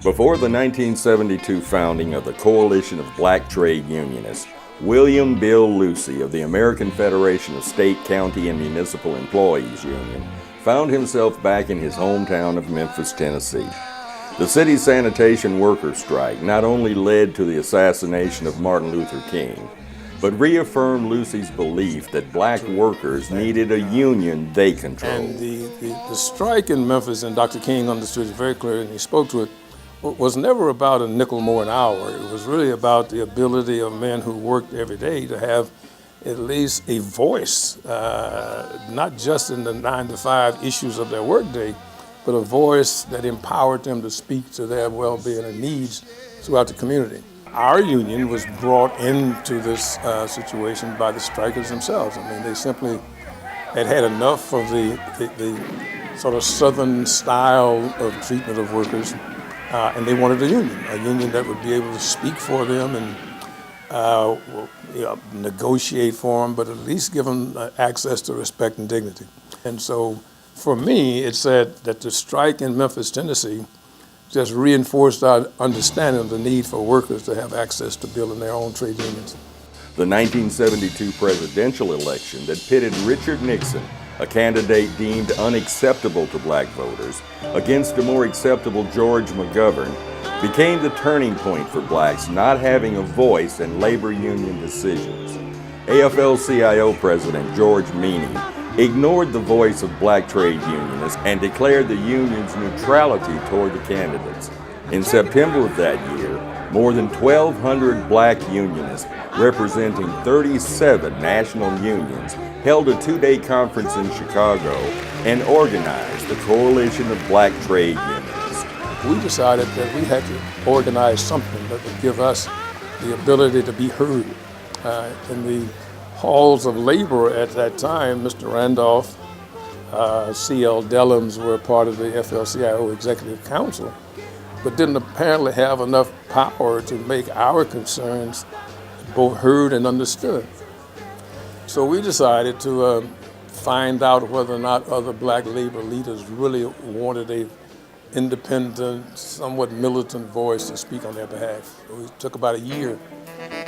Before the 1972 founding of the Coalition of Black Trade Unionists, William Bill Lucy of the American Federation of State, County, and Municipal Employees Union found himself back in his hometown of Memphis, Tennessee. The city's sanitation worker strike not only led to the assassination of Martin Luther King, but reaffirmed Lucy's belief that black workers needed a union they controlled. And the strike in Memphis, and Dr. King understood it very clearly, and he spoke to it, was never about a nickel more an hour. It was really about the ability of men who worked every day to have at least a voice, not just in the 9-to-5 issues of their workday, but a voice that empowered them to speak to their well-being and needs throughout the community. Our union was brought into this situation by the strikers themselves. I mean, they simply had enough of the sort of Southern style of treatment of workers, and they wanted a union that would be able to speak for them and negotiate for them, but at least give them access to respect and dignity. And so for me, it said that the strike in Memphis, Tennessee, just reinforced our understanding of the need for workers to have access to building their own trade unions. The 1972 presidential election that pitted Richard Nixon, a candidate deemed unacceptable to black voters, against a more acceptable George McGovern, became the turning point for blacks not having a voice in labor union decisions. AFL-CIO President George Meany ignored the voice of black trade unionists and declared the union's neutrality toward the candidates. In September of that year, more than 1,200 black unionists representing 37 national unions held a two-day conference in Chicago and organized the Coalition of Black Trade Unionists. We decided that we had to organize something that would give us the ability to be heard. In the halls of labor at that time, Mr. Randolph, C.L. Dellums were part of the AFL-CIO Executive Council, but didn't apparently have enough power to make our concerns both heard and understood. So we decided to find out whether or not other black labor leaders really wanted a independent, somewhat militant voice to speak on their behalf. So it took about a year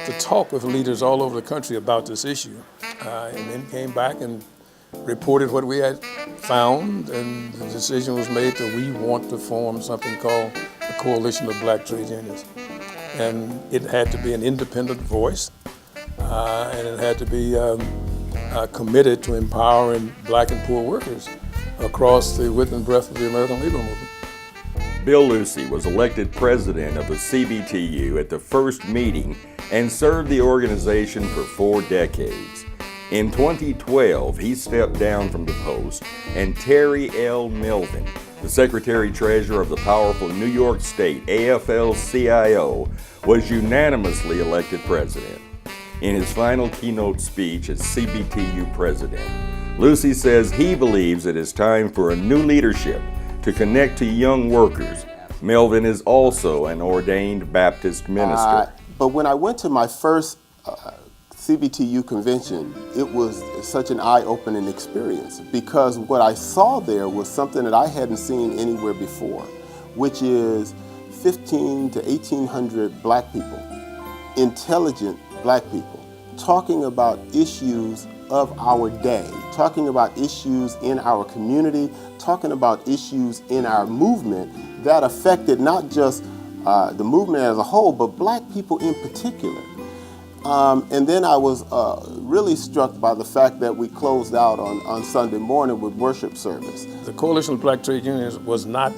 to talk with leaders all over the country about this issue, and then came back and reported what we had found, and the decision was made that we want to form something called the Coalition of Black Trade Unions. And it had to be an independent voice, and it had to be committed to empowering black and poor workers across the width and breadth of the American labor movement. Bill Lucy was elected president of the CBTU at the first meeting and served the organization for 4 decades. In 2012, he stepped down from the post, and Terry L. Melvin, the Secretary-Treasurer of the powerful New York State AFL-CIO, was unanimously elected president. In his final keynote speech as CBTU president, Lucy says he believes it is time for a new leadership to connect to young workers. Melvin is also an ordained Baptist minister. But when I went to my first CBTU convention, it was such an eye-opening experience, because what I saw there was something that I hadn't seen anywhere before, which is 1,500 to 1,800 black people, intelligent black people, talking about issues of our day, talking about issues in our community, talking about issues in our movement that affected not just the movement as a whole, but black people in particular. And then I was really struck by the fact that we closed out on Sunday morning with worship service. The Coalition of Black Trade Unions was not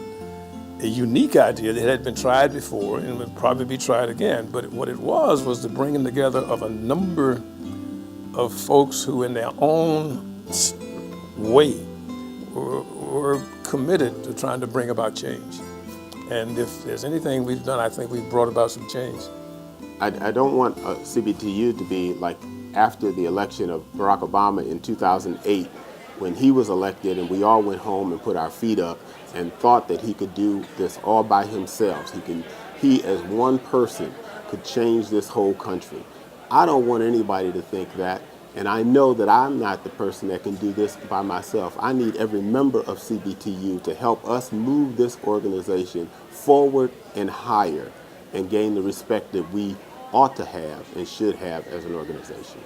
a unique idea. It had been tried before and would probably be tried again. But what it was the bringing together of a number of folks who in their own way were committed to trying to bring about change. And if there's anything we've done, I think we've brought about some change. I don't want CBTU to be like after the election of Barack Obama in 2008, when he was elected and we all went home and put our feet up and thought that he could do this all by himself. He as one person could change this whole country. I don't want anybody to think that. And I know that I'm not the person that can do this by myself. I need every member of CBTU to help us move this organization forward and higher and gain the respect that we ought to have and should have as an organization.